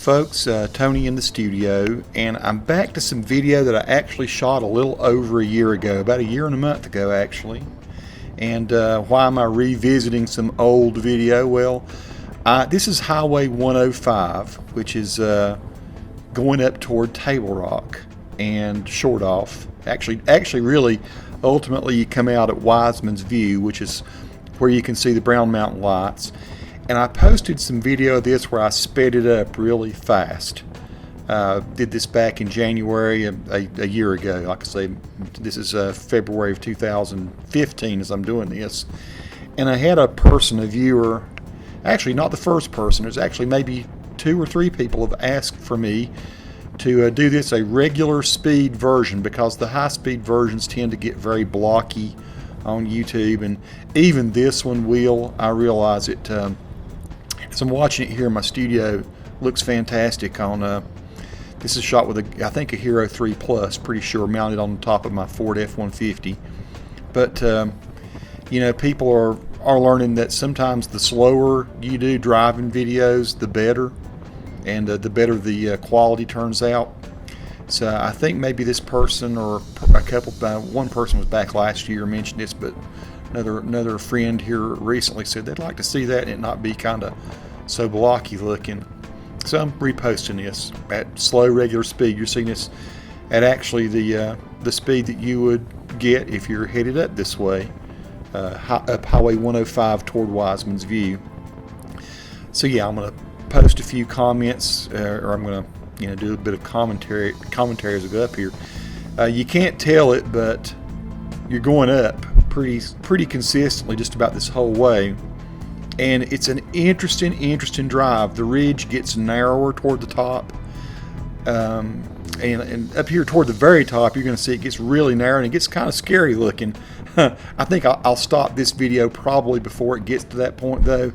folks, Tony in the studio, and I'm back to some video that I actually shot a little over a year ago, about a year and a month ago actually. And why am I revisiting some old video? Well, this is Highway 105, which is going up toward Table Rock and Shortoff. Actually really, ultimately you come out at Wiseman's View, which is where you can see the Brown Mountain lights. And I posted some video of this where I sped it up really fast. Did this back in January a year ago. Like I say, this is February of 2015 as I'm doing this. And I had a viewer, actually not the first person, there's actually maybe 2 or 3 people have asked for me to do this a regular speed version, because the high speed versions tend to get very blocky on YouTube, and even this one will. I realize it. As I'm watching it here in my studio, looks fantastic. On this is shot with I think a Hero 3 Plus, pretty sure, mounted on the top of my Ford F-150. But you know, people are learning that sometimes the slower you do driving videos, the better, and the better the quality turns out. So I think maybe this person or one person was back last year mentioned this, but another friend here recently said they'd like to see that and it not be kind of so blocky looking. So I'm reposting this at slow regular speed. You're seeing this at actually the speed that you would get if you're headed up this way, up Highway 105 toward Wiseman's View. So yeah, I'm going to post a few comments, or I'm going to do a bit of commentary as I go up here. You can't tell it, but you're going up pretty consistently just about this whole way, and it's an interesting drive. The ridge gets narrower toward the top, and up here toward the very top you're going to see it gets really narrow and it gets kind of scary looking. I think I'll stop this video probably before it gets to that point though.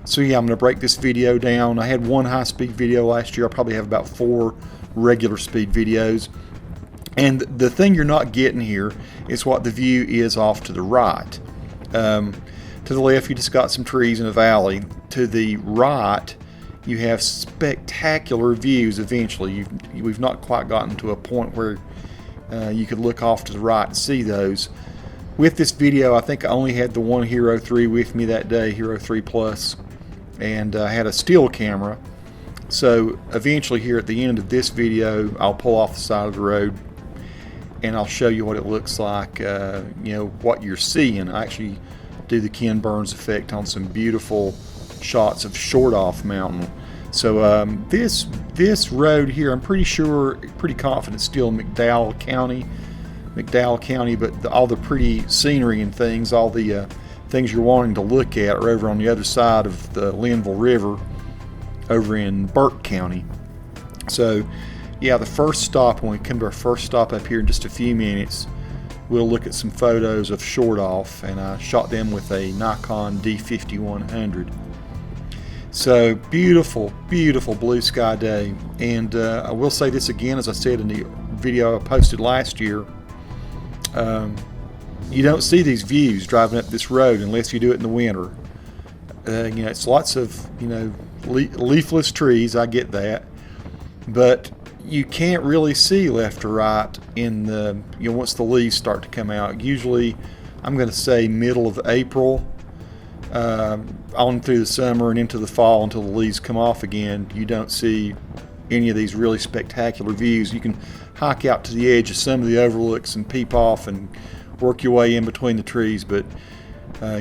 So yeah, I'm going to break this video down. I had 1 high-speed video last year. I probably have about 4 regular speed videos. And the thing you're not getting here is what the view is off to the right. To the left, you just got some trees in a valley. To the right, you have spectacular views eventually. We've not quite gotten to a point where you could look off to the right and see those. With this video, I think I only had the one Hero 3 with me that day, Hero 3 Plus, and I had a still camera. So eventually here at the end of this video, I'll pull off the side of the road and I'll show you what it looks like, what you're seeing. I actually do the Ken Burns effect on some beautiful shots of Shortoff Mountain. So this road here, I'm pretty confident still McDowell County, but all the pretty scenery and things, all the things you're wanting to look at are over on the other side of the Linville River over in Burke County. So yeah, the first stop, when we come to our first stop up here in just a few minutes, we'll look at some photos of Shortoff, and I shot them with a Nikon D5100. So beautiful blue sky day. And I will say this again, as I said in the video I posted last year, you don't see these views driving up this road unless you do it in the winter. It's lots of leafless trees, I get that, but you can't really see left or right in the once the leaves start to come out. Usually I'm going to say middle of April on through the summer and into the fall until the leaves come off again. You don't see any of these really spectacular views. You can hike out to the edge of some of the overlooks and peep off and work your way in between the trees, but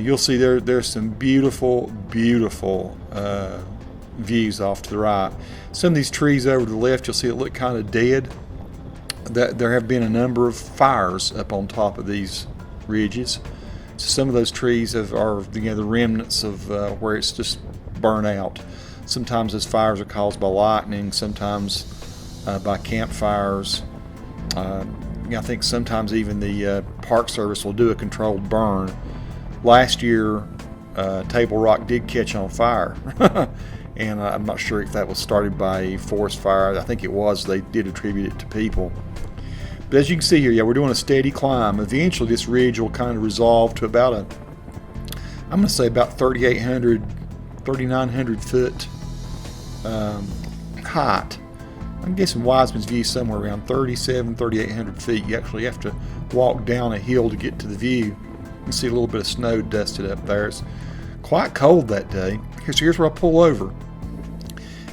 you'll see there's some beautiful views off to the right. Some of these trees over to the left, you'll see it look kind of dead. There have been a number of fires up on top of these ridges. So some of those trees are the remnants of where it's just burnt out. Sometimes those fires are caused by lightning, sometimes by campfires. I think sometimes even the Park Service will do a controlled burn. Last year, Table Rock did catch on fire. And I'm not sure if that was started by a forest fire. I think it was. They did attribute it to people. But as you can see here, yeah, we're doing a steady climb. Eventually this ridge will kind of resolve to about I'm going to say about 3,900 foot height. I'm guessing Wiseman's View somewhere around 3,800 feet. You actually have to walk down a hill to get to the view. You can see a little bit of snow dusted up there. It's quite cold that day. Here's where I pull over.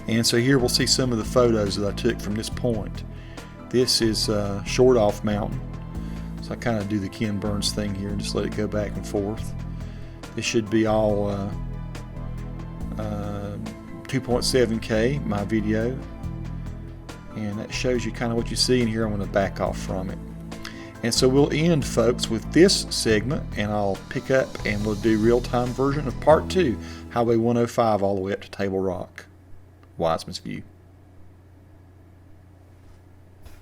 And so here we'll see some of the photos that I took from this point. This is Shortoff Mountain. So I kind of do the Ken Burns thing here and just let it go back and forth. This should be all 2.7K, my video. And that shows you kind of what you see in here. I'm going to back off from it. And so we'll end, folks, with this segment, and I'll pick up and we'll do real-time version of part 2, Highway 105 all the way up to Table Rock, Wiseman's View.